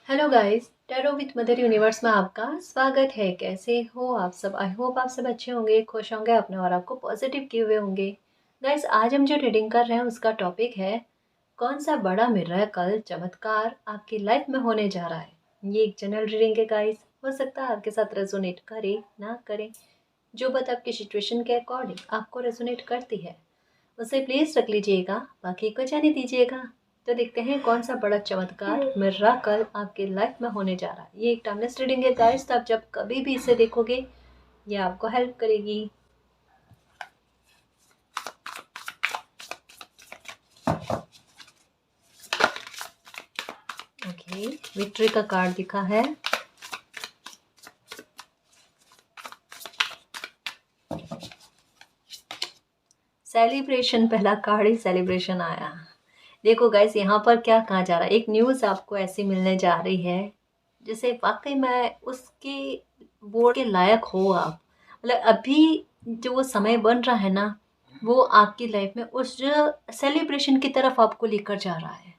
Hello guys, tarot with mother universe में आपका स्वागत है। कैसे हो आप सब? आई होप आप सब अच्छे होंगे, खुश होंगे, अपने और आपको पॉजिटिव किए हुए होंगे। गाइस, आज हम जो रीडिंग कर रहे हैं उसका टॉपिक है कौन सा बड़ा मिरेकल चमत्कार आपकी लाइफ में होने जा रहा है। ये एक जनरल रीडिंग है गाइस, हो सकता है आपके साथ रेजोनेट करे ना करे। जो बात आपकी सिचुएशन के अकॉर्डिंग आपको रेजोनेट करती है उसे प्लीज रख लीजिएगा, बाकी को जाने दीजिएगा। तो देखते हैं कौन सा बड़ा चमत्कार मिराकल आपके लाइफ में होने जा रहा है। ये एक टाइमलेस रीडिंग है गाइस, तो आप जब कभी भी इसे देखोगे ये आपको हेल्प करेगी। ओके, विक्ट्री का कार्ड दिखा है। सेलिब्रेशन, पहला कार्ड ही सेलिब्रेशन आया। देखो गाइस, यहाँ पर क्या कहा जा रहा है, एक न्यूज़ आपको ऐसी मिलने जा रही है जिसे वाकई में उसके बोर्ड के लायक हो आप। मतलब अभी जो वो समय बन रहा है ना, वो आपकी लाइफ में उस सेलिब्रेशन की तरफ आपको लेकर जा रहा है।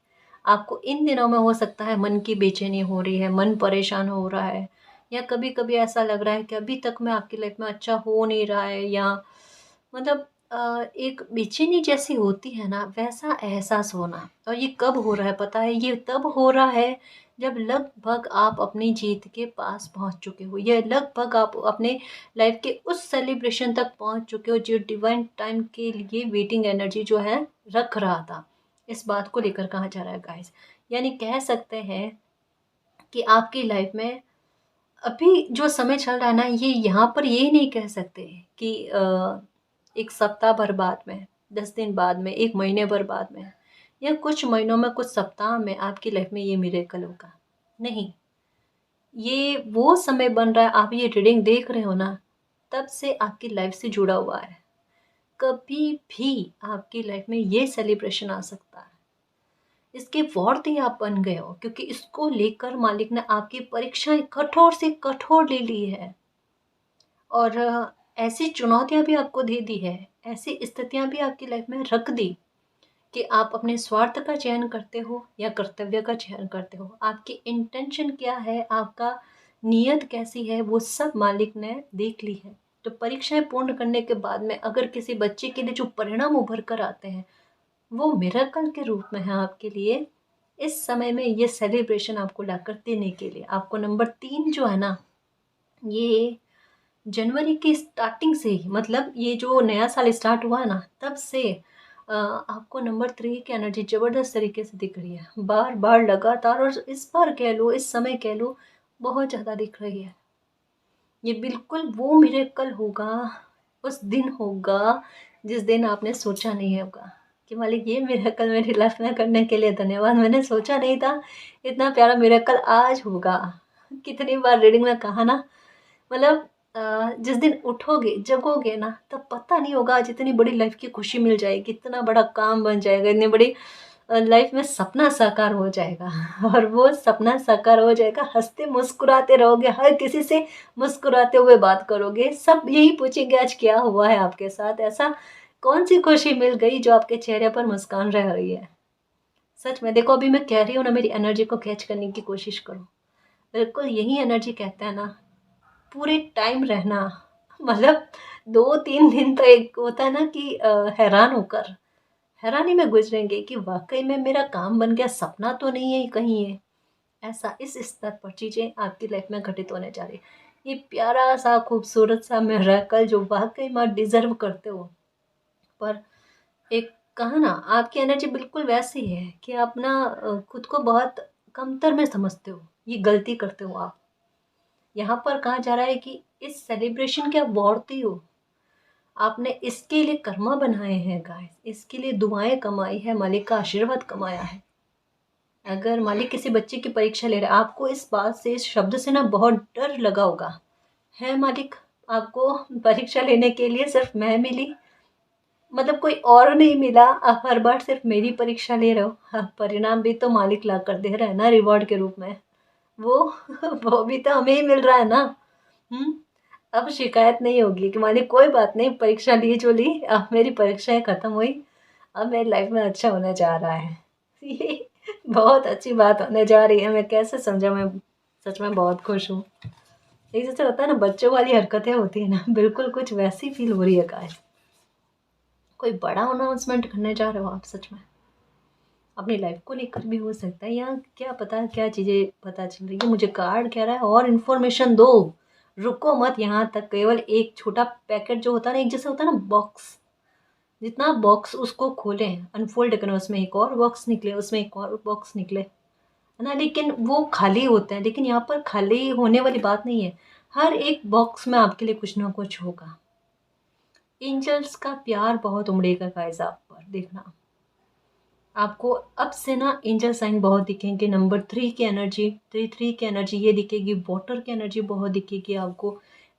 आपको इन दिनों में हो सकता है मन की बेचैनी हो रही है, मन परेशान हो रहा है, या कभी कभी ऐसा लग रहा है कि अभी तक में आपकी लाइफ में अच्छा हो नहीं रहा है, या मतलब एक बेचैनी जैसी होती है ना, वैसा एहसास होना। और ये कब हो रहा है पता है? ये तब हो रहा है जब लगभग आप अपनी जीत के पास पहुंच चुके हो, या लगभग आप अपने लाइफ के उस सेलिब्रेशन तक पहुंच चुके हो जो डिवाइन टाइम के लिए वेटिंग एनर्जी जो है रख रहा था। इस बात को लेकर कहा जा रहा है गाइस, यानी कह सकते हैं कि आपकी लाइफ में अभी जो समय चल रहा है ना, ये यहाँ पर ये नहीं कह सकते कि एक सप्ताह भर बाद में, 10 दिन बाद में, एक महीने भर बाद में, या कुछ महीनों में, कुछ सप्ताह में आपकी लाइफ में ये मिरेकल होगा। नहीं, ये वो समय बन रहा है, आप ये रीडिंग देख रहे हो ना, तब से आपकी लाइफ से जुड़ा हुआ है। कभी भी आपकी लाइफ में ये सेलिब्रेशन आ सकता है। इसके वर्दी आप बन गए हो, क्योंकि इसको लेकर मालिक ने आपकी परीक्षाएं कठोर से कठोर ले ली है। और ऐसी चुनौतियां भी आपको दे दी है, ऐसी स्थितियां भी आपकी लाइफ में रख दी कि आप अपने स्वार्थ का चयन करते हो या कर्तव्य का चयन करते हो। आपकी इंटेंशन क्या है, आपका नीयत कैसी है, वो सब मालिक ने देख ली है। तो परीक्षाएं पूर्ण करने के बाद में अगर किसी बच्चे के लिए जो परिणाम उभर कर आते हैं वो मिरेकल के रूप में है आपके लिए। इस समय में ये सेलिब्रेशन आपको लाकर देने के लिए आपको नंबर 3 जो है ना, ये जनवरी की स्टार्टिंग से ही, मतलब ये जो नया साल स्टार्ट हुआ है ना, तब से आपको नंबर 3 की एनर्जी ज़बरदस्त तरीके से दिख रही है, बार बार लगातार। और इस बार कह लो, इस समय कह लो, बहुत ज़्यादा दिख रही है। ये बिल्कुल वो मिरेकल होगा, उस दिन होगा जिस दिन आपने सोचा नहीं होगा कि मालिक ये मिरेकल मेरी लाइफ में करने के लिए धन्यवाद, मैंने सोचा नहीं था इतना प्यारा मिरेकल आज होगा। कितनी बार रीडिंग में कहा ना, मतलब जिस दिन उठोगे जगोगे ना, तब पता नहीं होगा आज इतनी बड़ी लाइफ की खुशी मिल जाएगी, इतना बड़ा काम बन जाएगा, इतनी बड़ी लाइफ में सपना साकार हो जाएगा। और वो सपना साकार हो जाएगा, हंसते मुस्कुराते रहोगे, हर किसी से मुस्कुराते हुए बात करोगे, सब यही पूछेंगे आज क्या हुआ है आपके साथ, ऐसा कौन सी खुशी मिल गई जो आपके चेहरे पर मुस्कान रह रही है। सच में देखो, अभी मैं कह रही हूँ ना, मेरी एनर्जी को कैच करने की कोशिश करो। बिल्कुल यही एनर्जी कहता है ना, पूरे टाइम रहना। मतलब 2-3 दिन तो एक होता है ना कि हैरानी में गुजरेंगे कि वाकई में मेरा काम बन गया, सपना तो नहीं है कहीं ये। ऐसा इस स्तर पर चीज़ें आपकी लाइफ में घटित होने जा रही है। ये प्यारा सा खूबसूरत सा मिरेकल जो वाकई में डिजर्व करते हो। पर एक कहा ना, आपकी एनर्जी बिल्कुल वैसी है कि आप ना खुद को बहुत कमतर में समझते हो, ये गलती करते हो आप। यहाँ पर कहा जा रहा है कि इस सेलिब्रेशन के आप वर्दी हो, आपने इसके लिए कर्मा बनाए हैं गाइस, इसके लिए दुआएं कमाई है, मालिक का आशीर्वाद कमाया है। अगर मालिक किसी बच्चे की परीक्षा ले रहा है, आपको इस बात से, इस शब्द से ना बहुत डर लगा होगा, है मालिक आपको परीक्षा लेने के लिए सिर्फ मैं मिली, मतलब कोई और नहीं मिला, आप हर बार सिर्फ मेरी परीक्षा ले रहे हो। हाँ, परिणाम भी तो मालिक ला कर दे रहा है ना रिवॉर्ड के रूप में, वो वो भी तो हमें ही मिल रहा है ना। हम्म, अब शिकायत नहीं होगी कि मालिक कोई बात नहीं, परीक्षा ली जो ली, अब मेरी परीक्षाएं खत्म हुई, अब मेरी लाइफ में अच्छा होने जा रहा है। ये बहुत अच्छी बात होने जा रही है, मैं कैसे समझा, मैं सच में बहुत खुश हूँ। एक जैसे होता है ना बच्चों वाली हरकतें होती है ना, बिल्कुल कुछ वैसी फील हो रही है गाइस। कोई बड़ा अनाउंसमेंट करने जा रहे हो आप सच में, अपनी लाइफ को लेकर भी हो सकता है, या क्या पता क्या चीज़ें पता चल रही है। मुझे कार्ड कह रहा है और इन्फॉर्मेशन दो, रुको मत यहाँ तक। केवल एक छोटा पैकेट जो होता है ना, एक जैसे होता है ना बॉक्स, जितना बॉक्स उसको खोलें अनफोल्ड करें, उसमें एक और बॉक्स निकले, उसमें एक और बॉक्स निकले, है ना, लेकिन वो खाली होते हैं। लेकिन यहाँ पर खाली होने वाली बात नहीं है, हर एक बॉक्स में आपके लिए कुछ ना कुछ होगा। एंजल्स का प्यार बहुत उमड़ेगा गाइस आप पर, देखना आपको अब से ना एंजल साइन बहुत दिखेंगे। नंबर 3 की एनर्जी, 3 की एनर्जी ये दिखेगी। वाटर की एनर्जी बहुत दिखेगी आपको।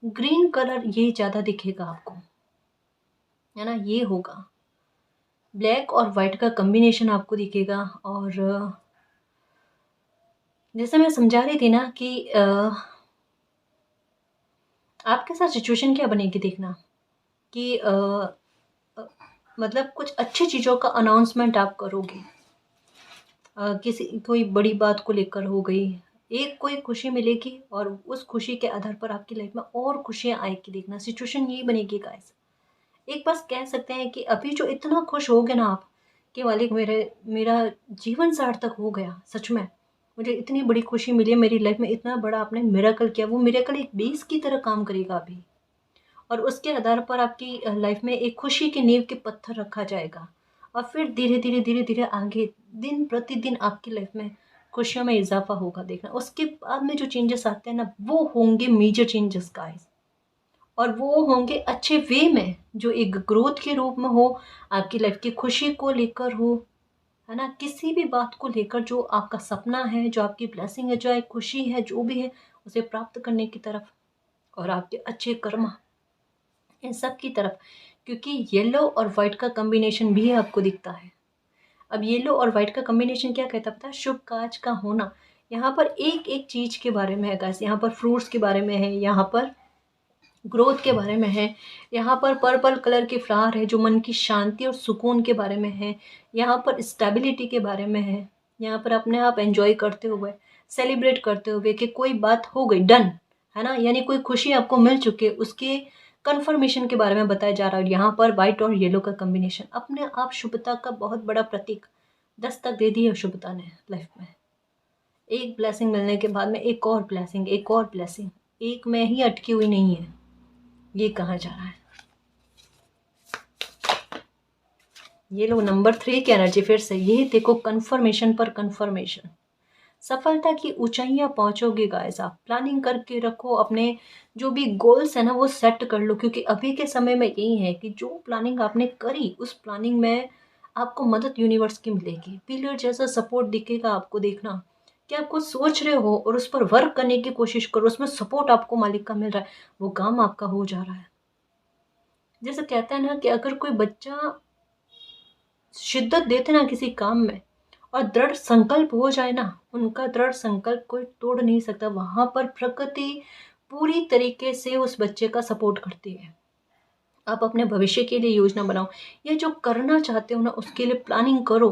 ग्रीन कलर ये ज़्यादा दिखेगा आपको, है ना, ये होगा। ब्लैक और वाइट का कॉम्बिनेशन आपको दिखेगा। और जैसे मैं समझा रही थी ना कि आपके साथ सिचुएशन क्या बनेगी, देखना कि अ, मतलब कुछ अच्छी चीज़ों का अनाउंसमेंट आप करोगे। किसी कोई बड़ी बात को लेकर हो गई, एक कोई खुशी मिलेगी और उस खुशी के आधार पर आपकी लाइफ में और खुशियाँ आएगी। देखना सिचुएशन यही बनेगी गाइस। एक बस कह सकते हैं कि अभी जो इतना खुश हो गए ना आप कि मालिक मेरे मेरा जीवन सार्थक हो गया, सच में मुझे इतनी बड़ी खुशी मिली है मेरी लाइफ में, इतना बड़ा आपने मिरेकल किया। वो मिरेकल एक बेस की तरह काम करेगा अभी, और उसके आधार पर आपकी लाइफ में एक खुशी की नींव के पत्थर रखा जाएगा। और फिर धीरे धीरे धीरे धीरे आगे दिन प्रतिदिन आपकी लाइफ में खुशियों में इजाफा होगा। देखना उसके बाद में जो चेंजेस आते हैं ना, वो होंगे मेजर चेंजेस गाइस। और वो होंगे अच्छे वे में, जो एक ग्रोथ के रूप में हो, आपकी लाइफ की खुशी को लेकर हो, है ना, किसी भी बात को लेकर जो आपका सपना है, जो आपकी ब्लेसिंग है, जो एक खुशी है, जो भी है उसे प्राप्त करने की तरफ, और आपके अच्छे कर्म इन सब की तरफ। क्योंकि येलो और वाइट का कॉम्बिनेशन भी आपको दिखता है। अब येलो और वाइट का कॉम्बिनेशन क्या कहता है पता है? शुभ काज का होना। यहाँ पर एक एक चीज के बारे में है गाइस। यहाँ पर फ्रूट्स के बारे में है, यहाँ पर ग्रोथ के बारे में है, यहाँ पर पर्पल कलर के फ्लावर है जो मन की शांति और सुकून के बारे में है, यहाँ पर स्टेबिलिटी के बारे में है, यहाँ पर अपने आप एंजॉय करते हुए, सेलिब्रेट करते हुए कि कोई बात हो गई डन, है ना, यानी कोई खुशी आपको मिल चुकी है, उसके कंफर्मेशन के बारे में बताया जा रहा है। यहाँ पर वाइट और येलो का कॉम्बिनेशन अपने आप शुभता का बहुत बड़ा प्रतीक, दस्तक दे दी है शुभता ने लाइफ में। एक ब्लेसिंग मिलने के बाद में एक और ब्लेसिंग, एक और ब्लेसिंग, एक में ही अटकी हुई नहीं है, ये कहा जा रहा है। ये लो नंबर 3 की एनर्जी फिर से, ये देखो कंफर्मेशन पर कंफर्मेशन। सफलता की ऊंचाइयां पहुंचोगे गाइस आप। प्लानिंग करके रखो, अपने जो भी गोल्स है ना वो सेट कर लो, क्योंकि अभी के समय में यही है कि जो प्लानिंग आपने करी उस प्लानिंग में आपको मदद यूनिवर्स की मिलेगी। पिलर जैसा सपोर्ट दिखेगा आपको। देखना कि आप कुछ सोच रहे हो और उस पर वर्क करने की कोशिश करो, उसमें सपोर्ट आपको मालिक का मिल रहा है, वो काम आपका हो जा रहा है। जैसे कहते हैं ना कि अगर कोई बच्चा शिद्दत देते ना किसी काम में और दृढ़ संकल्प हो जाए ना, उनका दृढ़ संकल्प कोई तोड़ नहीं सकता। वहां पर प्रकृति पूरी तरीके से उस बच्चे का सपोर्ट करती है। आप अपने भविष्य के लिए योजना बनाओ, ये जो करना चाहते हो ना उसके लिए प्लानिंग करो,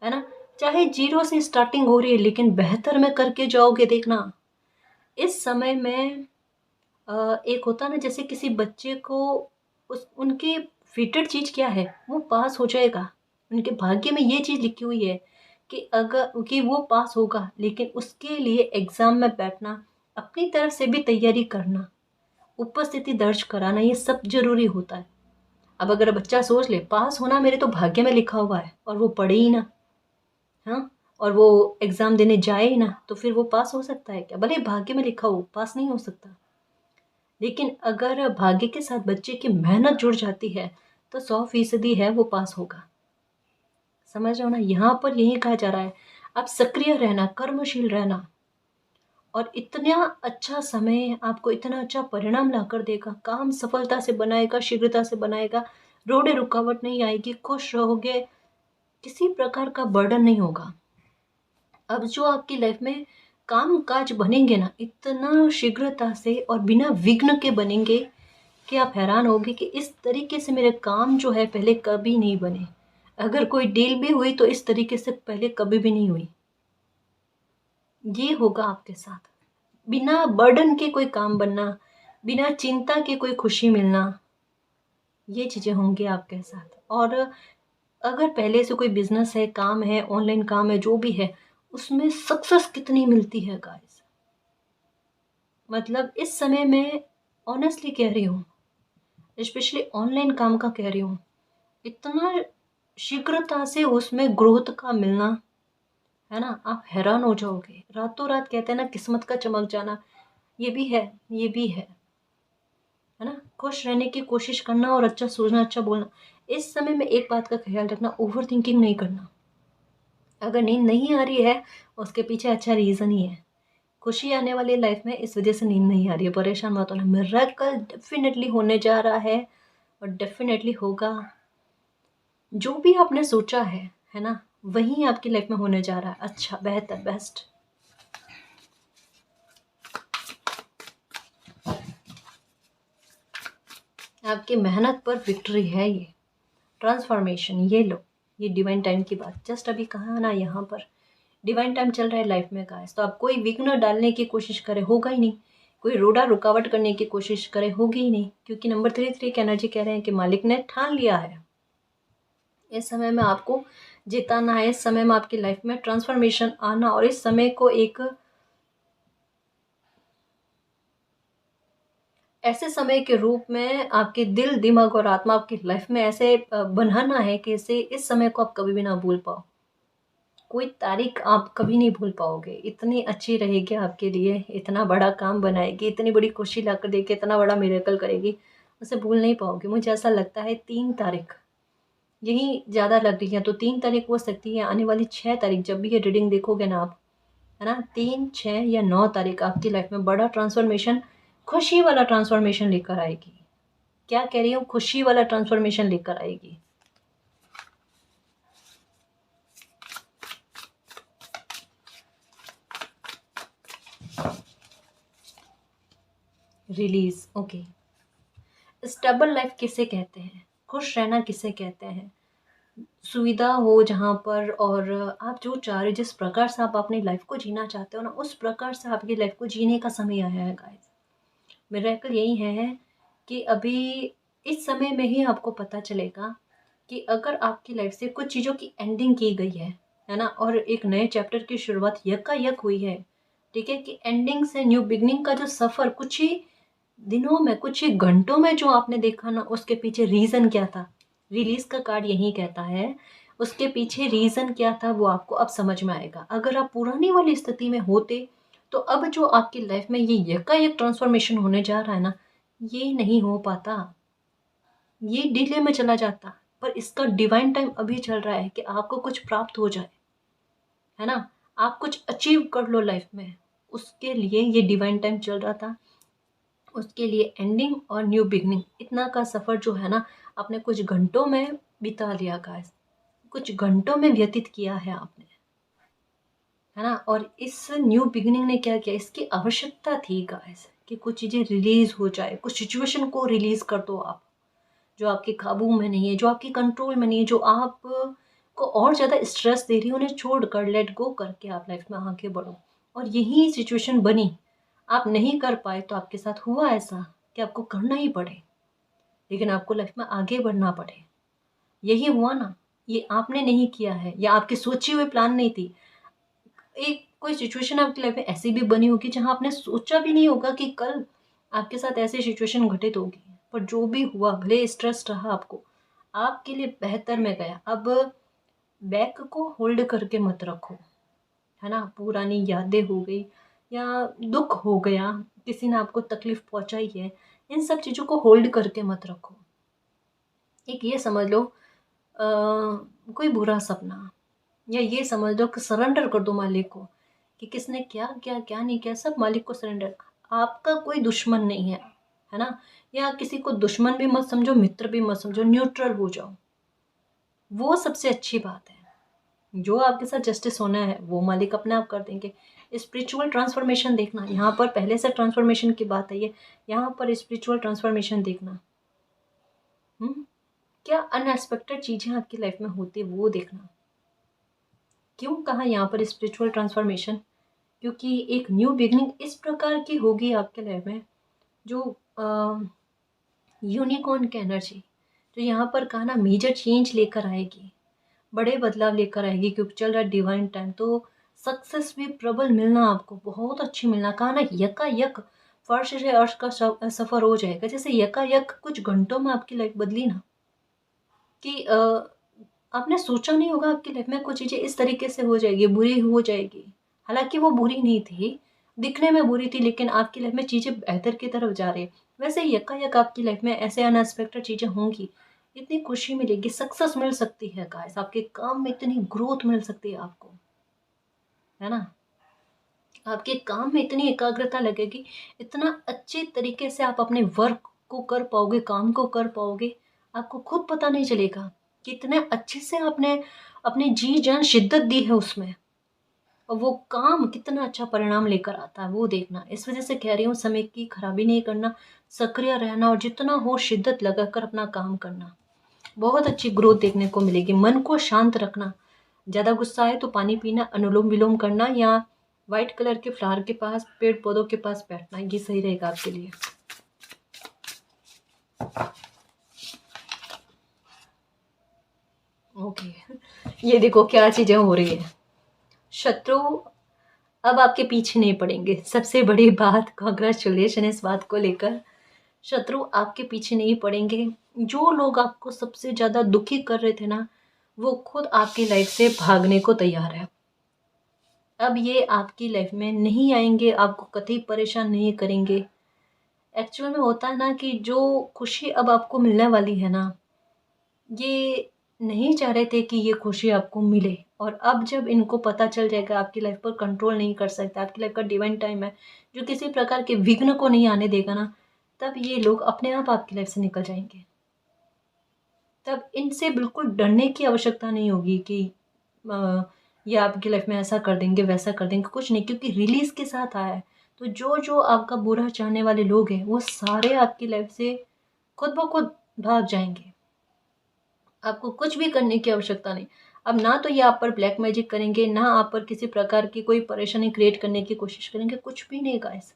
है ना। चाहे जीरो से स्टार्टिंग हो रही है लेकिन बेहतर में करके जाओगे। देखना इस समय में एक होता ना जैसे किसी बच्चे को उस उनके फेटेड चीज़ क्या है, वो पास हो जाएगा। उनके भाग्य में ये चीज़ लिखी हुई है कि अगर कि वो पास होगा, लेकिन उसके लिए एग्ज़ाम में बैठना, अपनी तरफ से भी तैयारी करना, उपस्थिति दर्ज कराना, ये सब ज़रूरी होता है। अब अगर बच्चा सोच ले पास होना मेरे तो भाग्य में लिखा हुआ है और वो पढ़े ही ना, हाँ, और वो एग्ज़ाम देने जाए ही ना, तो फिर वो पास हो सकता है क्या? भले भाग्य में लिखा हो, पास नहीं हो सकता। लेकिन अगर भाग्य के साथ बच्चे की मेहनत जुड़ जाती है तो 100% है वो पास होगा। समझ रहे हो ना, यहाँ पर यही कहा जा रहा है, आप सक्रिय रहना, कर्मशील रहना, और इतना अच्छा समय आपको इतना अच्छा परिणाम ला कर देगा। काम सफलता से बनाएगा, शीघ्रता से बनाएगा, रोड़े रुकावट नहीं आएगी, खुश रहोगे, किसी प्रकार का बर्डन नहीं होगा। अब जो आपकी लाइफ में काम काज बनेंगे ना, इतना शीघ्रता से और बिना विघ्न के बनेंगे कि आप हैरान होगे कि इस तरीके से मेरे काम जो है पहले कभी नहीं बने। अगर कोई डील भी हुई तो इस तरीके से पहले कभी भी नहीं हुई। ये होगा आपके साथ। बिना बर्डन के कोई काम बनना, बिना चिंता के कोई खुशी मिलना, ये चीज़ें होंगी आपके साथ। और अगर पहले से कोई बिजनेस है, काम है, ऑनलाइन काम है, जो भी है, उसमें सक्सेस कितनी मिलती है गाइस। मतलब इस समय मैं ऑनेस्टली कह रही हूँ, स्पेशली ऑनलाइन काम का कह रही हूँ, इतना शीघ्रता से उसमें ग्रोथ का मिलना, है ना, आप हैरान हो जाओगे। रातों रात कहते हैं ना, किस्मत का चमक जाना, ये भी है, ये भी है ना। खुश रहने की कोशिश करना और अच्छा सोचना, अच्छा बोलना। इस समय में एक बात का ख्याल रखना, ओवर थिंकिंग नहीं करना। अगर नींद नहीं आ रही है, उसके पीछे अच्छा रीज़न ही है। खुशी आने वाली लाइफ में इस वजह से नींद नहीं आ रही है, परेशान मत होना। मिरेकल डेफिनेटली होने जा रहा है और डेफिनेटली होगा। जो भी आपने सोचा है ना, वही आपकी लाइफ में होने जा रहा है। अच्छा, बेहतर, बेस्ट। आपकी मेहनत पर विक्ट्री है ये, ट्रांसफॉर्मेशन। ये लो, ये डिवाइन टाइम की बात जस्ट अभी कहा ना, यहाँ पर डिवाइन टाइम चल रहा है लाइफ में गाइस। तो आप कोई विघ्न डालने की कोशिश करे, होगा ही नहीं। कोई रोड़ा रुकावट करने की कोशिश करे, होगी ही नहीं। क्योंकि नंबर 3 की एनर्जी कह रहे हैं कि मालिक ने ठान लिया है, इस समय में आपको जिताना है। इस समय में आपकी लाइफ में ट्रांसफॉर्मेशन आना, और इस समय को एक ऐसे समय के रूप में आपके दिल, दिमाग और आत्मा आपकी लाइफ में ऐसे बनाना है कि इसे, इस समय को आप कभी भी ना भूल पाओ। कोई तारीख आप कभी नहीं भूल पाओगे। इतनी अच्छी रहेगी आपके लिए, इतना बड़ा काम बनाएगी, इतनी बड़ी खुशी लाकर देके, इतना बड़ा मिरेकल करेगी, उसे भूल नहीं पाओगे। मुझे ऐसा लगता है 3 तारीख यही ज़्यादा लग रही है। तो 3 तारीख हो सकती है, आने वाली 6 तारीख जब भी ये रीडिंग देखोगे ना आप, है ना, 3, 6 या 9 तारीख आपकी लाइफ में बड़ा ट्रांसफॉर्मेशन, खुशी वाला ट्रांसफॉर्मेशन लेकर आएगी। क्या कह रही हूँ, खुशी वाला ट्रांसफॉर्मेशन लेकर आएगी। Release, okay. स्टेबल लाइफ किसे कहते हैं, खुश रहना किसे कहते हैं, सुविधा हो जहाँ पर, और आप जो चाह रहे, जिस प्रकार से आप अपनी लाइफ को जीना चाहते हो ना, उस प्रकार से आपकी लाइफ को जीने का समय आया है गाइस। मिरेकल यही है कि अभी इस समय में ही आपको पता चलेगा कि अगर आपकी लाइफ से कुछ चीज़ों की एंडिंग की गई है ना, और एक नए चैप्टर की शुरुआत यकायक हुई है। ठीक है, कि एंडिंग से न्यू बिगनिंग का जो सफ़र कुछ ही दिनों में, कुछ ही घंटों में जो आपने देखा ना, उसके पीछे रीज़न क्या था। रिलीज का कार्ड यही कहता है, उसके पीछे रीज़न क्या था वो आपको अब समझ में आएगा। अगर आप पुरानी वाली स्थिति में होते, तो अब जो आपकी लाइफ में ये यकायक ट्रांसफॉर्मेशन होने जा रहा है ना, ये नहीं हो पाता, ये डिले में चला जाता। पर इसका डिवाइन टाइम अभी चल रहा है कि आपको कुछ प्राप्त हो जाए, है ना, आप कुछ अचीव कर लो लाइफ में। उसके लिए ये डिवाइन टाइम चल रहा था। उसके लिए एंडिंग और न्यू बिगनिंग, इतना का सफ़र जो है ना, आपने कुछ घंटों में बिता लिया गाइस, कुछ घंटों में व्यतीत किया है आपने, है ना। और इस न्यू बिगिनिंग ने क्या किया, इसकी आवश्यकता थी गाइस कि कुछ चीज़ें रिलीज़ हो जाए, कुछ सिचुएशन को रिलीज़ कर दो आप, जो आपके काबू में नहीं है, जो आपके कंट्रोल में नहीं है, जो आप को और ज़्यादा स्ट्रेस दे रही है, उन्हें छोड़कर लेट गो करके आप लाइफ में आगे बढ़ो। और यही सिचुएशन बनी, आप नहीं कर पाए तो आपके साथ हुआ ऐसा कि आपको करना ही पड़े, लेकिन आपको लाइफ में आगे बढ़ना पड़े। यही हुआ ना, ये आपने नहीं किया है, या आपकी सोची हुई प्लान नहीं थी। एक कोई सिचुएशन आपकी लाइफ में ऐसी भी बनी होगी जहाँ आपने सोचा भी नहीं होगा कि कल आपके साथ ऐसी सिचुएशन घटित होगी। पर जो भी हुआ, भले स्ट्रेस रहा आपको, आपके लिए बेहतर में गया। अब बैक को होल्ड करके मत रखो, है ना। पुरानी यादें हो गई, या दुख हो गया, किसी ने आपको तकलीफ पहुंचाई है, इन सब चीज़ों को होल्ड करके मत रखो। एक ये समझ लो, कोई बुरा सपना, या ये समझ लो कि सरेंडर कर दो मालिक को, कि किसने क्या क्या क्या नहीं किया, सब मालिक को सरेंडर। आपका कोई दुश्मन नहीं है ना। या किसी को दुश्मन भी मत समझो, मित्र भी मत समझो, न्यूट्रल हो जाओ। वो सबसे अच्छी बात है। जो आपके साथ जस्टिस होना है वो मालिक अपने आप कर देंगे। स्पिरिचुअल ट्रांसफॉर्मेशन देखना, यहाँ पर पहले से ट्रांसफॉर्मेशन की बात है ये, यहाँ पर स्पिरिचुअल ट्रांसफॉर्मेशन देखना। क्या अनएक्सपेक्टेड चीज़ें आपकी लाइफ में होती है वो देखना। क्यों कहा यहाँ पर स्पिरिचुअल ट्रांसफॉर्मेशन, क्योंकि एक न्यू बिगनिंग इस प्रकार की होगी आपके लाइफ में, जो यूनिकॉर्न की एनर्जी, जो यहाँ पर कहा ना मेजर चेंज लेकर आएगी, बड़े बदलाव लेकर आएगी, क्योंकि चल रहा है डिवाइन टाइम। तो सक्सेस भी प्रबल मिलना, आपको बहुत अच्छी मिलना। कहा ना यकायक फर्श से अर्श का सफर हो जाएगा। जैसे यकायक कुछ घंटों में आपकी लाइफ बदली ना, कि आपने सोचा नहीं होगा आपकी लाइफ में कुछ चीज़ें इस तरीके से हो जाएगी, बुरी हो जाएगी। हालांकि वो बुरी नहीं थी, दिखने में बुरी थी, लेकिन आपकी लाइफ में चीज़ें बेहतर की तरफ जा रही है। वैसे ही यकायक आपकी लाइफ में ऐसे अनएक्सपेक्टेड चीज़ें होंगी, इतनी खुशी मिलेगी, सक्सेस मिल सकती है गाइस, आपके काम में इतनी ग्रोथ मिल सकती है आपको, है ना। आपके काम में इतनी एकाग्रता लगेगी, इतना अच्छे तरीके से आप अपने वर्क को कर पाओगे, काम को कर पाओगे, आपको खुद पता नहीं चलेगा कितने अच्छे से आपने अपनी जी जान शिद्दत दी है उसमें, और वो काम कितना अच्छा परिणाम लेकर आता है वो देखना। इस वजह से कह रही हूँ, समय की खराबी नहीं करना, सक्रिय रहना, और जितना हो शिद्दत लगाकर अपना काम करना, बहुत अच्छी ग्रोथ देखने को मिलेगी। मन को शांत रखना, ज़्यादा गुस्सा आए तो पानी पीना, अनुलोम विलोम करना, या वाइट कलर के फ्लावर के पास, पेड़ पौधों के पास बैठना, ये सही रहेगा आपके लिए। ओके, ये देखो क्या चीजें हो रही है। शत्रु अब आपके पीछे नहीं पड़ेंगे, सबसे बड़ी बात, कांग्रेचुलेशन इस बात को लेकर। शत्रु आपके पीछे नहीं पड़ेंगे। जो लोग आपको सबसे ज्यादा दुखी कर रहे थे ना, वो खुद आपकी लाइफ से भागने को तैयार है। अब ये आपकी लाइफ में नहीं आएंगे, आपको कतई परेशान नहीं करेंगे। एक्चुअल में होता है ना कि जो खुशी अब आपको मिलने वाली है ना, ये नहीं चाह रहे थे कि ये खुशी आपको मिले, और अब जब इनको पता चल जाएगा आपकी लाइफ पर कंट्रोल नहीं कर सकता, आपकी लाइफ का डिवाइन टाइम है जो किसी प्रकार के विघ्न को नहीं आने देगा ना, तब ये लोग अपने आप आपकी लाइफ से निकल जाएंगे। तब इनसे बिल्कुल डरने की आवश्यकता नहीं होगी कि ये आपकी लाइफ में ऐसा कर देंगे वैसा कर देंगे, कुछ नहीं, क्योंकि रिलीज के साथ आया है। तो जो जो आपका बुरा चाहने वाले लोग हैं, वो सारे आपकी लाइफ से खुद ब खुद भाग जाएंगे। आपको कुछ भी करने की आवश्यकता नहीं। अब ना तो ये आप पर ब्लैक मैजिक करेंगे, ना आप पर किसी प्रकार की कोई परेशानी क्रिएट करने की कोशिश करेंगे, कुछ भी नहीं गाइस।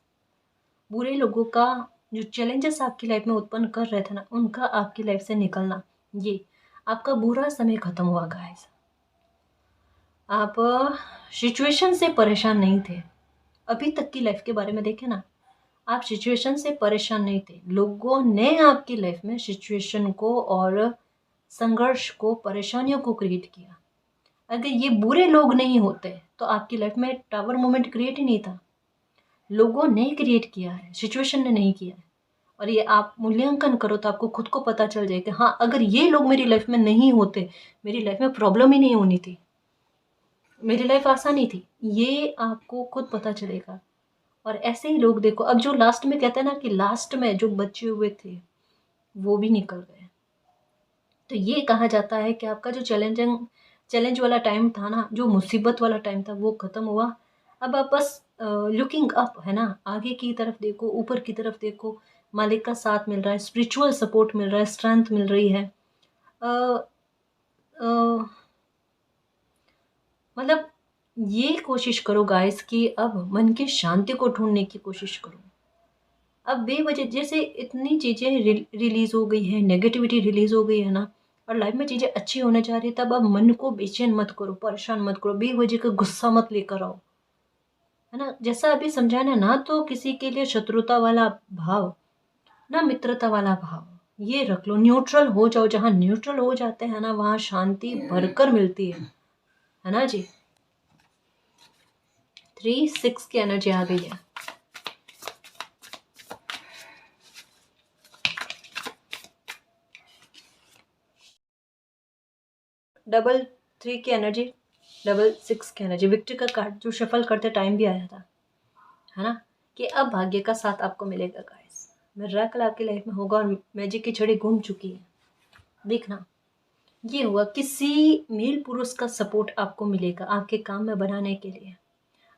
बुरे लोगों का जो चैलेंजेस आपकी लाइफ में उत्पन्न कर रहे थे ना, उनका आपकी लाइफ से निकलना, ये आपका बुरा समय खत्म हुआ गाइस। आप सिचुएशन से परेशान नहीं थे। अभी तक की लाइफ के बारे में देखें ना, आप सिचुएशन से परेशान नहीं थे, लोगों ने आपकी लाइफ में सिचुएशन को और संघर्ष को, परेशानियों को क्रिएट किया। अगर ये बुरे लोग नहीं होते तो आपकी लाइफ में टावर मोमेंट क्रिएट ही नहीं था। लोगों ने क्रिएट किया है, सिचुएशन ने नहीं किया है। और ये आप मूल्यांकन करो तो आपको खुद को पता चल जाए कि हाँ, अगर ये लोग मेरी लाइफ में नहीं होते, मेरी लाइफ में प्रॉब्लम ही नहीं होनी थी, मेरी लाइफ आसानी थी, ये आपको खुद पता चलेगा। और ऐसे ही लोग देखो, अब जो लास्ट में कहते हैं ना कि लास्ट में जो बचे हुए थे वो भी निकल गए। तो ये कहा जाता है कि आपका जो चैलेंज वाला टाइम था ना, जो मुसीबत वाला टाइम था, वो खत्म हुआ। अब आप बस लुकिंग अप, है ना, आगे की तरफ देखो, ऊपर की तरफ देखो। मालिक का साथ मिल रहा है, स्पिरिचुअल सपोर्ट मिल रहा है, स्ट्रेंथ मिल रही है। अ, अ, मतलब ये कोशिश करो गाइस कि अब मन की शांति को ढूंढने की कोशिश करो। अब बेवजह जैसे इतनी चीज़ें रिलीज हो गई है, नेगेटिविटी रिलीज हो गई है ना, और लाइफ में चीज़ें अच्छी होने जा रही है, तब अब मन को बेचैन मत करो, परेशान मत करो, बेवजह का गुस्सा मत लेकर आओ, है ना। जैसा अभी समझाना, ना तो किसी के लिए शत्रुता वाला भाव, ना मित्रता वाला भाव, ये रख लो, न्यूट्रल हो जाओ। जहाँ न्यूट्रल हो जाते हैं ना, वहाँ शांति भरकर मिलती है ना जी। 3-6 की एनर्जी आ गई है। डबल 3 की एनर्जी, डबल 6 की एनर्जी, विक्ट्री का कार्ड जो शफल करते टाइम भी आया था, है ना, कि अब भाग्य का साथ आपको मिलेगा गाइस। मिरेकल आपकी लाइफ में होगा, और मैजिक की छड़ी घूम चुकी है। देखना, ये हुआ, किसी मेल पुरुष का सपोर्ट आपको मिलेगा आपके काम में बनाने के लिए,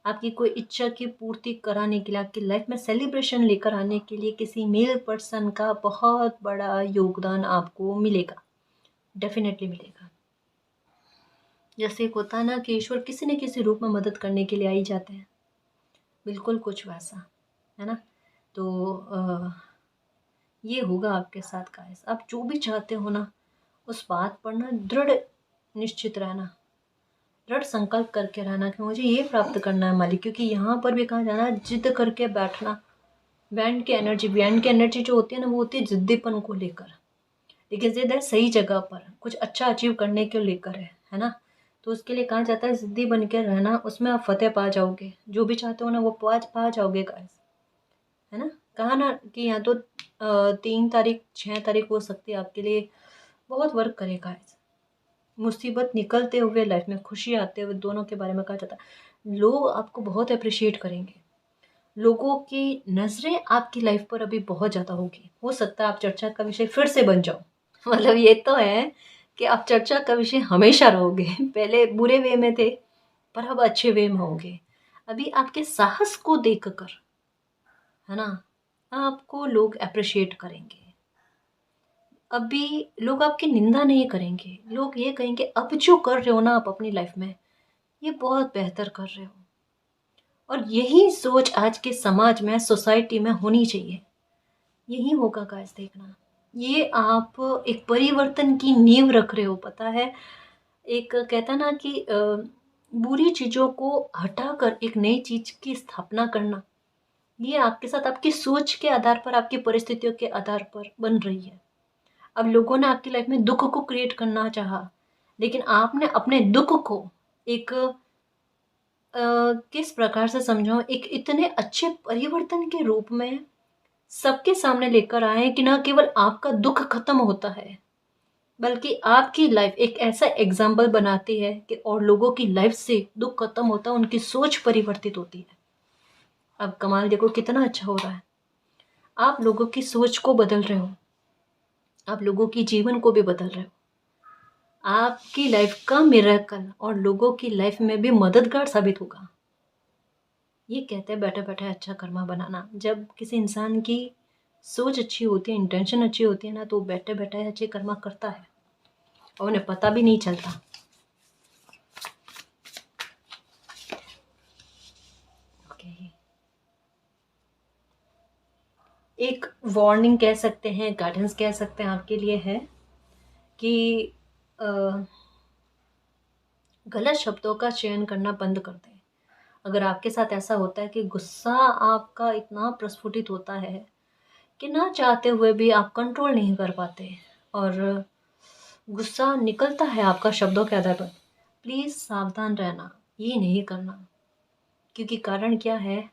आपकी कोई इच्छा की पूर्ति कराने के लिए, आपकी लाइफ में सेलिब्रेशन लेकर आने के लिए किसी मेल पर्सन का बहुत बड़ा योगदान आपको मिलेगा, डेफिनेटली मिलेगा। जैसे एक होता है ना कि ईश्वर किसी न किसी रूप में मदद करने के लिए आ ही जाते हैं। बिल्कुल कुछ वैसा, है ना। तो ये होगा आपके साथ गाइस। आप जो भी चाहते हो ना, उस बात पर ना दृढ़ निश्चित रहना, दृढ़ संकल्प करके रहना कि मुझे ये प्राप्त करना है मालिक। क्योंकि यहाँ पर भी कहा जाना है, जिद करके बैठना। बैंड की एनर्जी जो होती है ना, वो होती है जिद्दीपन को लेकर। लेकिन जिद है सही जगह पर, कुछ अच्छा अचीव करने को लेकर है ना। तो उसके लिए कहा जाता है जिद्दी बन के रहना, उसमें आप फतेह पा जाओगे। जो भी चाहते हो ना वो पा जाओगे गाइस, है ना। कहा ना कि यहाँ तो 3 तारीख 6 तारीख हो सकती है आपके लिए बहुत वर्क करेगा। मुसीबत निकलते हुए, लाइफ में खुशी आते हुए, दोनों के बारे में कहा जाता है। लोग आपको बहुत अप्रिशिएट करेंगे। लोगों की नज़रें आपकी लाइफ पर अभी बहुत ज़्यादा होगी। हो सकता है आप चर्चा का विषय फिर से बन जाओ। मतलब ये तो है कि आप चर्चा का विषय हमेशा रहोगे। पहले बुरे वे में थे, पर अब अच्छे वे में होंगे। अभी आपके साहस को देखकर, है ना, आपको लोग अप्रिशिएट करेंगे। अभी लोग आपकी निंदा नहीं करेंगे। लोग ये कहेंगे अब जो कर रहे हो ना आप अपनी लाइफ में, ये बहुत बेहतर कर रहे हो। और यही सोच आज के समाज में, सोसाइटी में होनी चाहिए। यही होगा गाइस, देखना। ये आप एक परिवर्तन की नींव रख रहे हो, पता है। एक कहता ना कि बुरी चीज़ों को हटाकर एक नई चीज़ की स्थापना करना, ये आपके साथ आपकी सोच के आधार पर, आपकी परिस्थितियों के आधार पर बन रही है। अब लोगों ने आपकी लाइफ में दुख को क्रिएट करना चाहा, लेकिन आपने अपने दुख को एक किस प्रकार से समझाऊं, एक इतने अच्छे परिवर्तन के रूप में सबके सामने लेकर आए हैं कि ना केवल आपका दुख खत्म होता है, बल्कि आपकी लाइफ एक ऐसा एग्जाम्पल बनाती है कि और लोगों की लाइफ से दुख खत्म होता है, उनकी सोच परिवर्तित होती है। अब कमाल देखो कितना अच्छा हो रहा है। आप लोगों की सोच को बदल रहे हो, आप लोगों की जीवन को भी बदल रहे हो। आपकी लाइफ का मिरेकल और लोगों की लाइफ में भी मददगार साबित होगा। ये कहते हैं बैठे बैठे अच्छा कर्मा बनाना। जब किसी इंसान की सोच अच्छी होती है, इंटेंशन अच्छी होती है ना, तो बैठे बैठे अच्छे कर्मा करता है और उन्हें पता भी नहीं चलता। ओके, एक वार्निंग कह सकते हैं, गाइडेंस कह सकते हैं आपके लिए है कि गलत शब्दों का चयन करना बंद कर दें। अगर आपके साथ ऐसा होता है कि गुस्सा आपका इतना प्रस्फुटित होता है कि ना चाहते हुए भी आप कंट्रोल नहीं कर पाते और गुस्सा निकलता है आपका शब्दों के आधार पर, प्लीज़ सावधान रहना, ये नहीं करना। क्योंकि कारण क्या है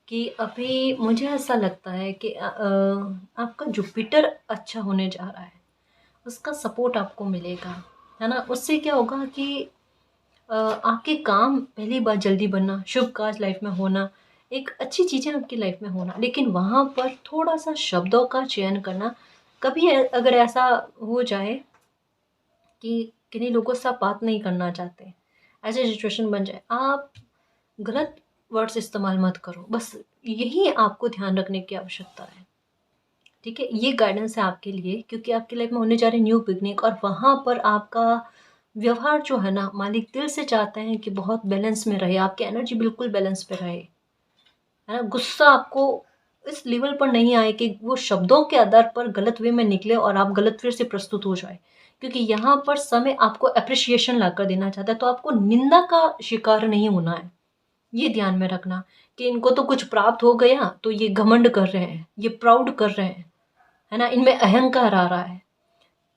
कि अभी मुझे ऐसा लगता है कि आपका जुपिटर अच्छा होने जा रहा है, उसका सपोर्ट आपको मिलेगा, है ना। उससे क्या होगा कि आपके काम पहली बार जल्दी बनना, शुभ कार्य लाइफ में होना, एक अच्छी चीज़ें आपकी लाइफ में होना। लेकिन वहाँ पर थोड़ा सा शब्दों का चयन करना। कभी अगर ऐसा हो जाए कि किन्हीं लोगों से आप बात नहीं करना चाहते, ऐसे सिचुएशन बन जाए, आप गलत वर्ड्स इस्तेमाल मत करो। बस यही आपको ध्यान रखने की आवश्यकता है, ठीक है। ये गाइडेंस है आपके लिए, क्योंकि आपकी लाइफ में होने जा रही न्यू बिगनिंग, और वहाँ पर आपका व्यवहार जो है ना, मालिक दिल से चाहते हैं कि बहुत बैलेंस में रहे, आपकी एनर्जी बिल्कुल बैलेंस पे रहे, है ना। गुस्सा आपको इस लेवल पर नहीं आए कि वो शब्दों के आधार पर गलत वे में निकले और आप गलत फिर से प्रस्तुत हो जाए। क्योंकि यहाँ पर समय आपको अप्रिशिएशन लाकर देना चाहता है, तो आपको निंदा का शिकार नहीं होना है। ये ध्यान में रखना कि इनको तो कुछ प्राप्त हो गया तो ये घमंड कर रहे हैं, ये प्राउड कर रहे हैं, है ना, इनमें अहंकार आ रहा है।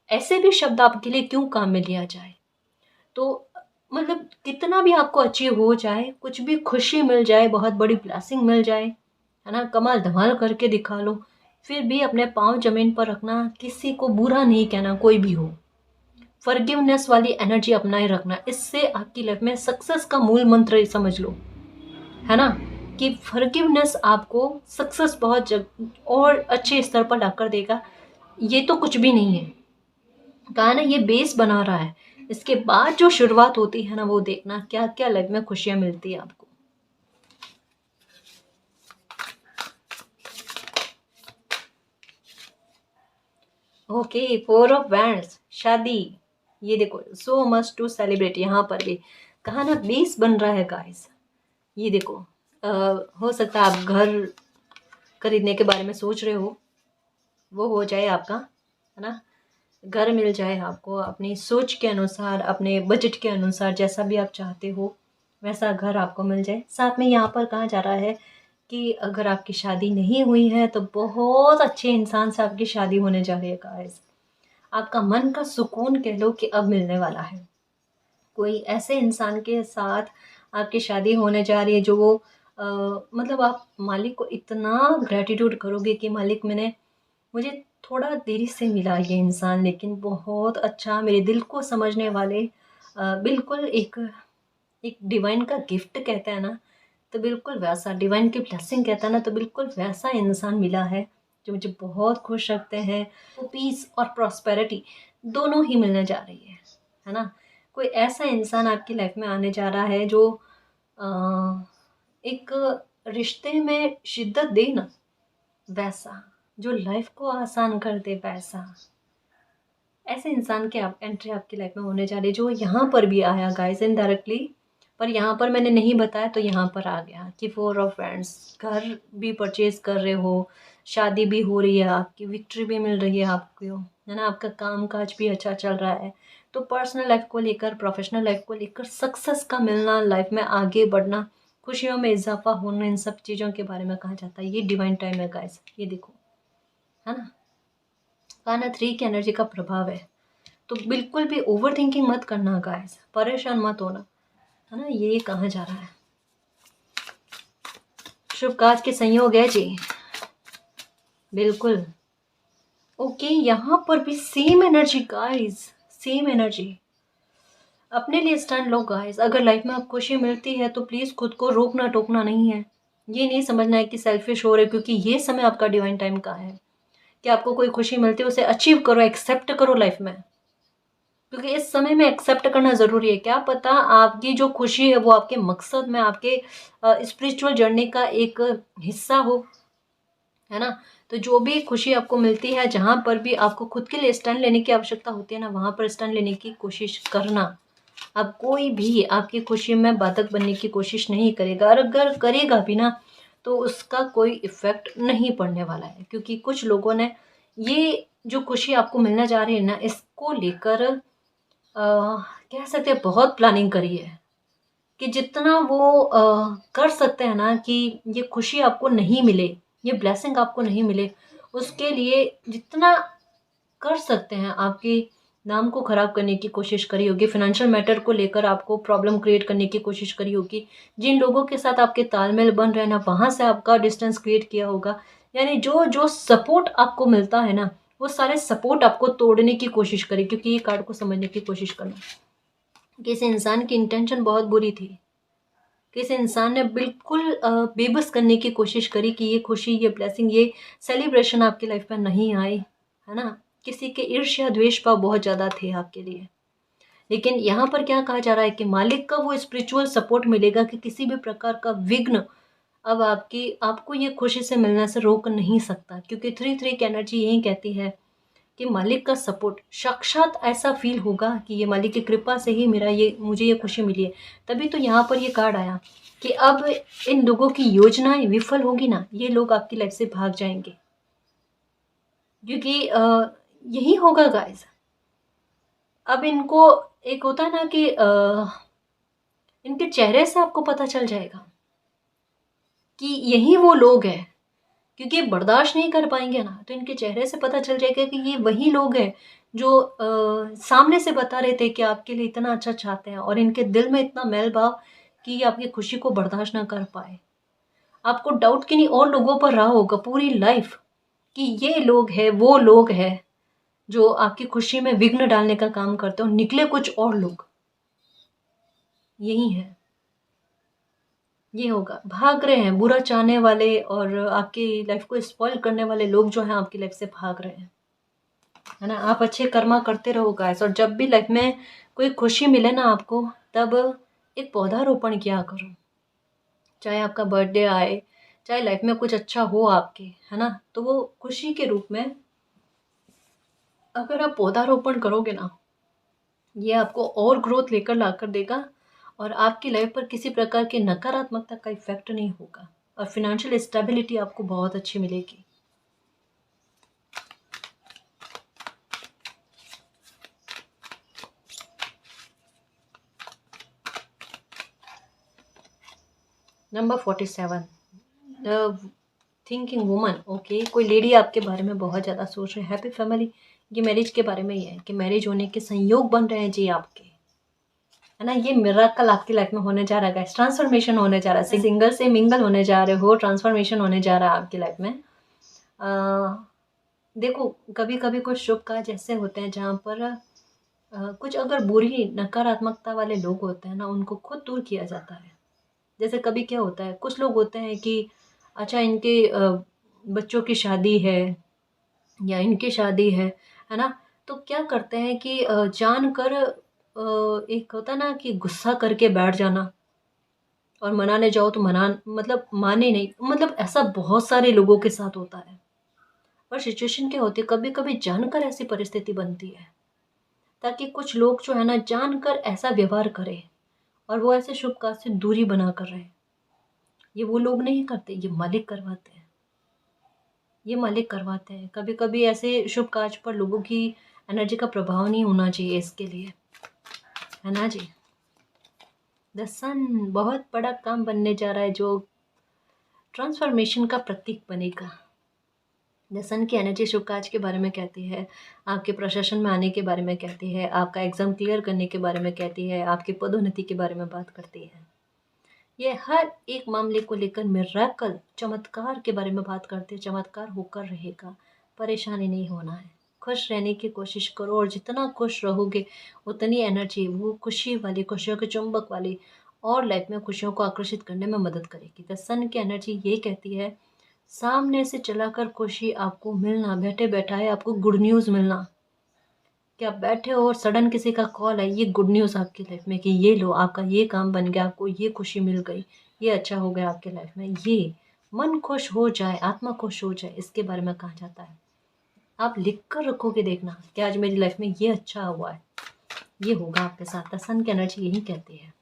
ऐसे भी शब्द आपके लिए क्यों काम में लिया जाए। तो मतलब कितना भी आपको अचीव हो जाए, कुछ भी खुशी मिल जाए, बहुत बड़ी ब्लेसिंग मिल जाए, है ना, कमाल धमाल करके दिखा लो, फिर भी अपने पाँव जमीन पर रखना, किसी को बुरा नहीं कहना, कोई भी हो। फॉरगिवनेस वाली एनर्जी अपनाए रखना, इससे आपकी लाइफ में सक्सेस का मूल मंत्र समझ लो, है ना, कि फॉरगिवनेस आपको सक्सेस बहुत और अच्छे स्तर पर लाकर देगा। ये तो कुछ भी नहीं है, कहा ना, ये बेस बना रहा है। इसके बाद जो शुरुआत होती है ना, वो देखना क्या क्या लाइफ में खुशियां मिलती है आपको। ओके, 4 ऑफ वैंड्स, शादी। ये देखो, सो मच टू सेलिब्रेट। यहाँ पर भी कहा ना बेस बन रहा है गाइस। ये देखो, हो सकता है आप घर खरीदने के बारे में सोच रहे वो हो जाए आपका, है ना। घर मिल जाए आपको अपनी सोच के अनुसार, अपने बजट के अनुसार, जैसा भी आप चाहते हो वैसा घर आपको मिल जाए। साथ में यहाँ पर कहा जा रहा है कि अगर आपकी शादी नहीं हुई है तो बहुत अच्छे इंसान से आपकी शादी होने जा रही है गाइस। आपका मन का सुकून कह लो कि अब मिलने वाला है। कोई ऐसे इंसान के साथ आपकी शादी होने जा रही है जो मतलब आप मालिक को इतना ग्रेटिट्यूड करोगे कि मालिक मुझे थोड़ा देरी से मिला ये इंसान, लेकिन बहुत अच्छा, मेरे दिल को समझने वाले, बिल्कुल एक एक डिवाइन का गिफ्ट कहते हैं ना, तो बिल्कुल वैसा, डिवाइन की ब्लेसिंग कहता है ना, तो बिल्कुल वैसा इंसान मिला है जो मुझे बहुत खुश रखते हैं। वो पीस और प्रॉस्पेरिटी दोनों ही मिलने जा रही है ना। कोई ऐसा इंसान आपकी लाइफ में आने जा रहा है जो एक रिश्ते में शिद्दत दे ना वैसा, जो लाइफ को आसान कर दे वैसा, ऐसे इंसान की आप एंट्री आपकी लाइफ में होने जा रही है, जो यहाँ पर भी आया गाइस इनडायरेक्टली, पर यहाँ पर मैंने नहीं बताया तो यहाँ पर आ गया कि 4 ऑफ वैंड्स, घर भी परचेज कर रहे हो, शादी भी हो रही है आपकी, विक्ट्री भी मिल रही है आपको, है ना, आपका काम काज भी अच्छा चल रहा है। तो पर्सनल लाइफ को लेकर, प्रोफेशनल लाइफ को लेकर सक्सेस का मिलना, लाइफ में आगे बढ़ना, खुशियों में इजाफा होना, इन सब चीज़ों के बारे में कहा जाता है। ये डिवाइन टाइम है गाइस, ये देखो, है ना। खाना 3 की एनर्जी का प्रभाव है, तो बिल्कुल भी ओवर थिंकिंग मत करना गाइस, परेशान मत होना, है ना। ये कहा जा रहा है शुभ काज के संयोग है जी, बिल्कुल। ओके, यहाँ पर भी same energy guys, same energy. अपने लिए स्टैंड लो गाइस। अगर लाइफ में आपको खुशी मिलती है तो प्लीज़ खुद को रोकना टोकना नहीं है। ये नहीं समझना है कि सेल्फिश हो रहे, क्योंकि ये समय आपका डिवाइन टाइम का है कि आपको कोई खुशी मिलती है उसे अचीव करो, एक्सेप्ट करो लाइफ में, क्योंकि इस समय में एक्सेप्ट करना ज़रूरी है। क्या पता आपकी जो खुशी है वो आपके मकसद में, आपके स्पिरिचुअल जर्नी का एक हिस्सा हो, है ना। तो जो भी खुशी आपको मिलती है, जहाँ पर भी आपको खुद के लिए स्टैंड लेने की आवश्यकता होती है ना, वहाँ पर स्टैंड लेने की कोशिश करना। अब कोई भी आपकी खुशी में बाधक बनने की कोशिश नहीं करेगा, और अगर करेगा भी ना तो उसका कोई इफ़ेक्ट नहीं पड़ने वाला है, क्योंकि कुछ लोगों ने ये जो खुशी आपको मिलने जा रही है ना, इसको लेकर कह सकते हैं बहुत प्लानिंग करी है कि जितना वो कर सकते हैं ना कि ये खुशी आपको नहीं मिले, ये ब्लेसिंग आपको नहीं मिले, उसके लिए जितना कर सकते हैं आपके नाम को ख़राब करने की कोशिश करी होगी, फाइनेंशियल मैटर को लेकर आपको प्रॉब्लम क्रिएट करने की कोशिश करी होगी, जिन लोगों के साथ आपके तालमेल बन रहे हैं ना, वहाँ से आपका डिस्टेंस क्रिएट किया होगा। यानी जो जो सपोर्ट आपको मिलता है ना, वो सारे सपोर्ट आपको तोड़ने की कोशिश करी, क्योंकि ये कार्ड को समझने की कोशिश करना। किसी इंसान की इंटेंशन बहुत बुरी थी, किसी इंसान ने बिल्कुल बेबस करने की कोशिश करी कि ये खुशी, ये ब्लेसिंग, ये सेलिब्रेशन आपकी लाइफ में नहीं आई, है ना। किसी के ईर्ष्या द्वेष भाव बहुत ज़्यादा थे आपके लिए, लेकिन यहाँ पर क्या कहा जा रहा है कि मालिक का वो स्पिरिचुअल सपोर्ट मिलेगा कि किसी भी प्रकार का विघ्न अब आपको ये खुशी से मिलने से रोक नहीं सकता, क्योंकि 3-3 की एनर्जी यही कहती है कि मालिक का सपोर्ट साक्षात ऐसा फील होगा कि ये मालिक की कृपा से ही मुझे ये खुशी मिली है। तभी तो यहाँ पर ये कार्ड आया कि अब इन लोगों की योजनाएं विफल होगी ना, ये लोग आपकी लाइफ से भाग जाएंगे, क्योंकि यही होगा गाइस। अब इनको एक होता है ना कि इनके चेहरे से आपको पता चल जाएगा कि यही वो लोग हैं, क्योंकि ये बर्दाश्त नहीं कर पाएंगे ना, तो इनके चेहरे से पता चल जाएगा कि ये वही लोग हैं जो सामने से बता रहे थे कि आपके लिए इतना अच्छा चाहते हैं, और इनके दिल में इतना मैल भाव कि ये आपकी खुशी को बर्दाश्त ना कर पाए। आपको डाउट किन्हीं और लोगों पर रहा होगा पूरी लाइफ कि ये लोग हैं, वो लोग हैं जो आपकी खुशी में विघ्न डालने का काम करते हो, निकले कुछ और लोग। यही है, ये होगा। भाग रहे हैं बुरा चाहने वाले और आपकी लाइफ को स्पॉइल करने वाले लोग जो हैं आपकी लाइफ से भाग रहे हैं, है ना। आप अच्छे कर्मा करते रहो गाइस, और जब भी लाइफ में कोई खुशी मिले ना आपको, तब एक पौधारोपण किया करो। चाहे आपका बर्थडे आए, चाहे लाइफ में कुछ अच्छा हो आपके, है ना, तो वो खुशी के रूप में अगर आप पौधारोपण करोगे ना, ये आपको और ग्रोथ लेकर ला कर देगा, और आपकी लाइफ पर किसी प्रकार की नकारात्मकता का इफेक्ट नहीं होगा और फिनेंशियल स्टेबिलिटी आपको बहुत अच्छी मिलेगी। Number 47, the thinking woman. Okay, कोई लेडी आपके बारे में बहुत ज़्यादा सोच रहे हैं। हैप्पी फैमिली, ये मैरिज के बारे में ही है कि मैरिज होने के संयोग बन रहे हैं जी आपके, है ना। ये मिरेकल आपकी लाइफ में होने जा रहा है, ट्रांसफॉर्मेशन होने जा रहा है। सिंगल से मिंगल होने जा रहे हो, ट्रांसफॉर्मेशन होने जा रहा है आपकी लाइफ में। देखो, कभी कभी कुछ शुभ कार्य ऐसे होते हैं जहाँ पर कुछ अगर बुरी नकारात्मकता वाले लोग होते हैं ना, उनको खुद दूर किया जाता है। जैसे कभी क्या होता है, कुछ लोग होते हैं कि अच्छा इनके बच्चों की शादी है या इनकी शादी है ना, तो क्या करते हैं कि जानकर एक होता ना कि गुस्सा करके बैठ जाना, और मनाने जाओ तो मतलब माने नहीं, मतलब ऐसा बहुत सारे लोगों के साथ होता है। पर सिचुएशन क्या होती है, कभी कभी जानकर ऐसी परिस्थिति बनती है ताकि कुछ लोग जो है ना जानकर ऐसा व्यवहार करें और वो ऐसे शुभ कार्य से दूरी बना कर रहे। ये वो लोग नहीं करते, ये मालिक करवाते हैं, ये मालिक करवाते हैं। कभी कभी ऐसे शुभ कार्य पर लोगों की एनर्जी का प्रभाव नहीं होना चाहिए इसके लिए, है ना जी। द सन बहुत बड़ा काम बनने जा रहा है जो ट्रांसफॉर्मेशन का प्रतीक बनेगा। द सन की एनर्जी शुभ कार्य के बारे में कहती है, आपके प्रशासन में आने के बारे में कहती है, आपका एग्जाम क्लियर करने के बारे में कहती है, आपकी पदोन्नति के बारे में बात करती है। ये हर एक मामले को लेकर मिरेकल, चमत्कार के बारे में बात करते हैं। चमत्कार होकर रहेगा, परेशानी नहीं होना है। खुश रहने की कोशिश करो और जितना खुश रहोगे उतनी एनर्जी वो खुशी वाली, खुशियों के चुंबक वाली और लाइफ में खुशियों को आकर्षित करने में मदद करेगी। द सन की एनर्जी ये कहती है, सामने से चलाकर खुशी आपको मिलना, बैठे बैठाए आपको गुड न्यूज़ मिलना। कि आप बैठे हो और सडन किसी का कॉल है, ये गुड न्यूज़ आपकी लाइफ में कि ये लो आपका ये काम बन गया, आपको ये खुशी मिल गई, ये अच्छा हो गया आपके लाइफ में। ये मन खुश हो जाए, आत्मा खुश हो जाए, इसके बारे में कहा जाता है। आप लिख कर रखोगे, देखना कि आज मेरी लाइफ में ये अच्छा हुआ है, ये होगा आपके साथ। द सन की एनर्जी यही कहती है।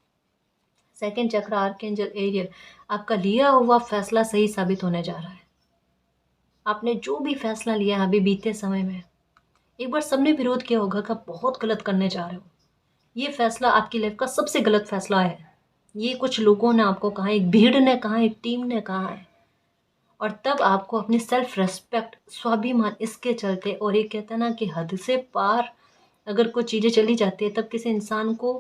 सेकेंड चक्र आर्कएंजल एरियल, आपका लिया हुआ फैसला सही साबित होने जा रहा है। आपने जो भी फैसला लिया है अभी बीते समय में, एक बार सबने विरोध किया होगा कि आप बहुत गलत करने जा रहे हो। ये फैसला आपकी लाइफ का सबसे गलत फैसला है। ये कुछ लोगों ने आपको कहा, एक भीड़ ने कहा, एक टीम ने कहा है। और तब आपको अपनी सेल्फ रेस्पेक्ट, स्वाभिमान, इसके चलते, और ये कहते हैं ना कि हद से पार अगर कुछ चीज़ें चली जाती है तब किसी इंसान को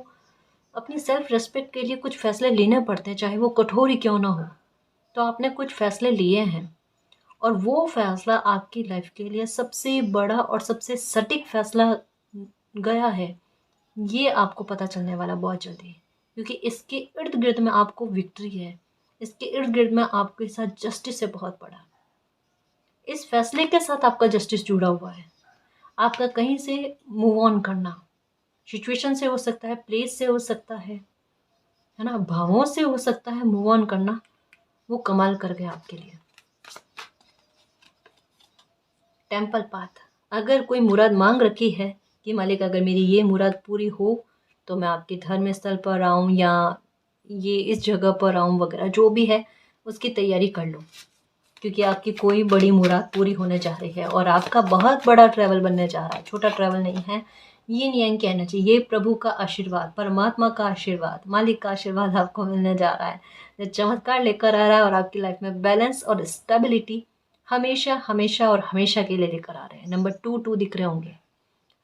अपनी सेल्फ रेस्पेक्ट के लिए कुछ फैसले लेने पड़ते हैं, चाहे वो कठोर ही क्यों ना हो। तो आपने कुछ फैसले लिए हैं और वो फैसला आपकी लाइफ के लिए सबसे बड़ा और सबसे सटीक फैसला गया है। ये आपको पता चलने वाला बहुत जल्दी, क्योंकि इसके इर्द गिर्द में आपको विक्ट्री है, इसके इर्द गिर्द में आपके साथ जस्टिस है बहुत बड़ा। इस फैसले के साथ आपका जस्टिस जुड़ा हुआ है। आपका कहीं से मूव ऑन करना, सिचुएशन से हो सकता है, प्लेस से हो सकता है ना, भावों से हो सकता है, मूव ऑन करना, वो कमाल कर गया आपके लिए। टेम्पल पाथ, अगर कोई मुराद मांग रखी है कि मालिक अगर मेरी ये मुराद पूरी हो तो मैं आपके धर्म स्थल पर आऊँ या ये इस जगह पर आऊँ वगैरह, जो भी है उसकी तैयारी कर लो, क्योंकि आपकी कोई बड़ी मुराद पूरी होने जा रही है और आपका बहुत बड़ा ट्रैवल बनने जा रहा है, छोटा ट्रैवल नहीं है। ये नहीं कहना चाहिए, ये प्रभु का आशीर्वाद, परमात्मा का आशीर्वाद, मालिक का आशीर्वाद आपको मिलने जा रहा है, जो चमत्कार लेकर आ रहा है और आपकी लाइफ में बैलेंस और स्टेबिलिटी हमेशा हमेशा और हमेशा के लिए लेकर आ रहे हैं। नंबर 2 दिख रहे होंगे,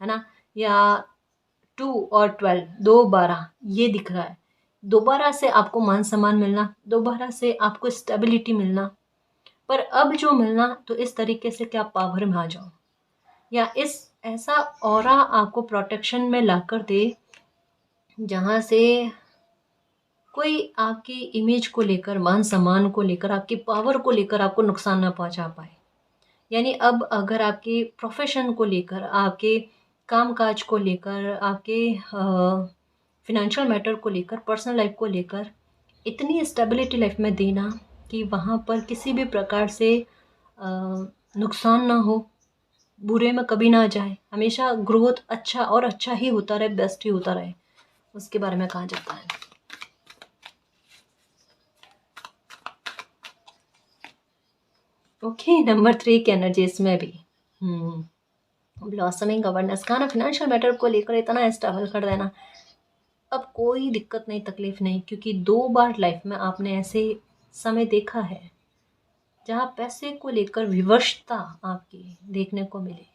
है ना, या 2 और 12, 2 12 ये दिख रहा है। दोबारा से आपको मान सम्मान मिलना, दोबारा से आपको स्टेबिलिटी मिलना, पर अब जो मिलना तो इस तरीके से कि आप पावर में आ जाओ, या इस ऐसा ऑरा आपको प्रोटेक्शन में लाकर दे जहाँ से कोई आपकी इमेज को लेकर, मान सम्मान को लेकर, आपकी पावर को लेकर आपको नुकसान ना पहुँचा पाए। यानी अब अगर आपके प्रोफेशन को लेकर, आपके कामकाज को लेकर, आपके फिनेंशियल मैटर को लेकर, पर्सनल लाइफ को लेकर इतनी स्टेबिलिटी लाइफ में देना कि वहाँ पर किसी भी प्रकार से नुकसान ना हो, बुरे में कभी ना जाए, हमेशा ग्रोथ अच्छा और अच्छा ही होता रहे, बेस्ट ही होता रहे, उसके बारे में कहा जाता है। ओके, नंबर 3 की एनर्जी इसमें भी ब्लॉसमिंग अवेयरनेस का ना, फाइनेंशियल मैटर को लेकर इतना स्टेबल कर देना, अब कोई दिक्कत नहीं, तकलीफ नहीं, क्योंकि 2 बार लाइफ में आपने ऐसे समय देखा है जहाँ पैसे को लेकर विवशता आपकी देखने को मिली।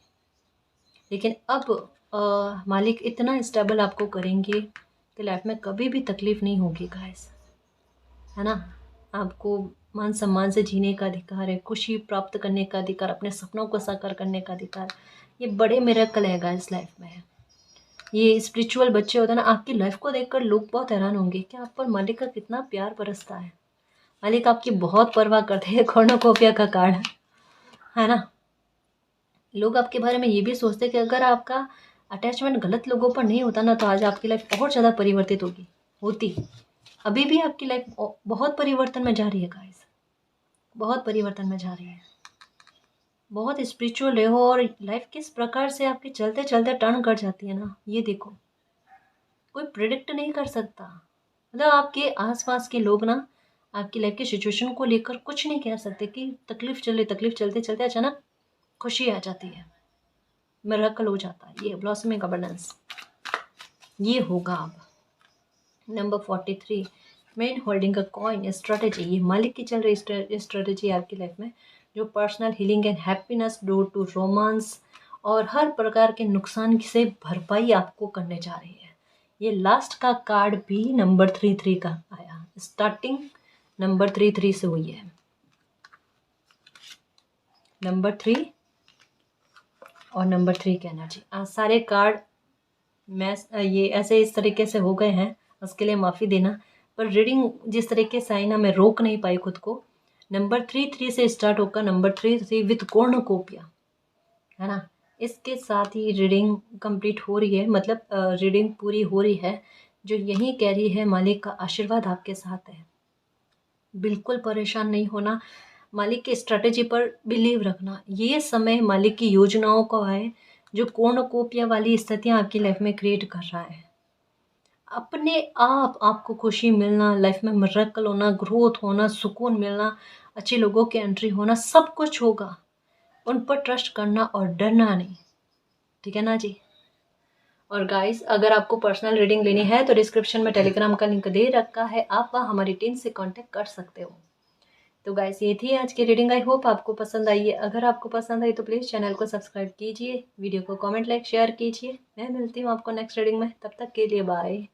लेकिन अब मालिक इतना स्टेबल आपको करेंगे कि लाइफ में कभी भी तकलीफ नहीं होगी गाइस, है ना। आपको मान सम्मान से जीने का अधिकार है, खुशी प्राप्त करने का अधिकार, अपने सपनों को साकार करने का अधिकार। ये बड़े मिरेकल है गाइस लाइफ में। ये स्पिरिचुअल बच्चे होते हैं ना, आपकी लाइफ को देखकर लोग बहुत हैरान होंगे कि आप पर मालिक का कितना प्यार बरसता है। मालिक आपकी बहुत परवाह करते हैं, कॉर्नोकोपिया का कार्ड, है ना। लोग आपके बारे में ये भी सोचते हैं कि अगर आपका अटैचमेंट गलत लोगों पर नहीं होता ना, तो आज आपकी लाइफ बहुत ज़्यादा परिवर्तित होती। अभी भी आपकी लाइफ बहुत परिवर्तन में जा रही है गाइस, बहुत परिवर्तन में जा रही है। बहुत स्पिरिचुअल हो, और लाइफ किस प्रकार से आपके चलते चलते टर्न कर जाती है ना, ये देखो, कोई प्रिडिक्ट नहीं कर सकता। मतलब आपके आसपास के लोग ना आपकी लाइफ की सिचुएशन को लेकर कुछ नहीं कह सकते कि तकलीफ चलते चलते अचानक खुशी आ जाती है, मिरेकल हो जाता है। ये ब्लॉसमिंग अबंडेंस ये होगा अब। Number 43, man holding a coin strategy, ये मालिक की चल रही स्ट्रेटेजी आपकी लाइफ में, जो personal healing and happiness, door to romance और हर प्रकार के नुकसान से भरपाई आपको करने जा रही है। ये लास्ट का कार्ड भी नंबर 33 का आया, स्टार्टिंग नंबर 33 से हुई है। नंबर 3 और नंबर 3 की एनर्जी, सारे कार्ड मैं ये ऐसे इस तरीके से हो गए हैं, उसके लिए माफ़ी देना, पर रीडिंग जिस तरीके से आई ना, मैं रोक नहीं पाई खुद को। नंबर 3 से स्टार्ट होकर नंबर 3 विथ कॉर्नोकोपिया, है ना। इसके साथ ही रीडिंग कंप्लीट हो रही है, मतलब रीडिंग पूरी हो रही है, जो यही कह रही है मालिक का आशीर्वाद आपके साथ है। बिल्कुल परेशान नहीं होना, मालिक की स्ट्रैटेजी पर बिलीव रखना। ये समय मालिक की योजनाओं का है, जो कॉर्नोकोपिया वाली स्थितियाँ आपकी लाइफ में क्रिएट कर रहा है। अपने आप आपको खुशी मिलना, लाइफ में मिरेकल होना, ग्रोथ होना, सुकून मिलना, अच्छे लोगों की एंट्री होना, सब कुछ होगा। उन पर ट्रस्ट करना और डरना नहीं, ठीक है ना जी। और गाइस, अगर आपको पर्सनल रीडिंग लेनी है तो डिस्क्रिप्शन में टेलीग्राम का लिंक दे रखा है, आप वहाँ हमारी टीम से कांटेक्ट कर सकते हो। तो गाइस, ये थी आज की रीडिंग, आई होप आपको पसंद आई है। अगर आपको पसंद आई तो प्लीज़ चैनल को सब्सक्राइब कीजिए, वीडियो को कमेंट लाइक शेयर कीजिए। मैं मिलती हूँ आपको नेक्स्ट रीडिंग में, तब तक के लिए बाय।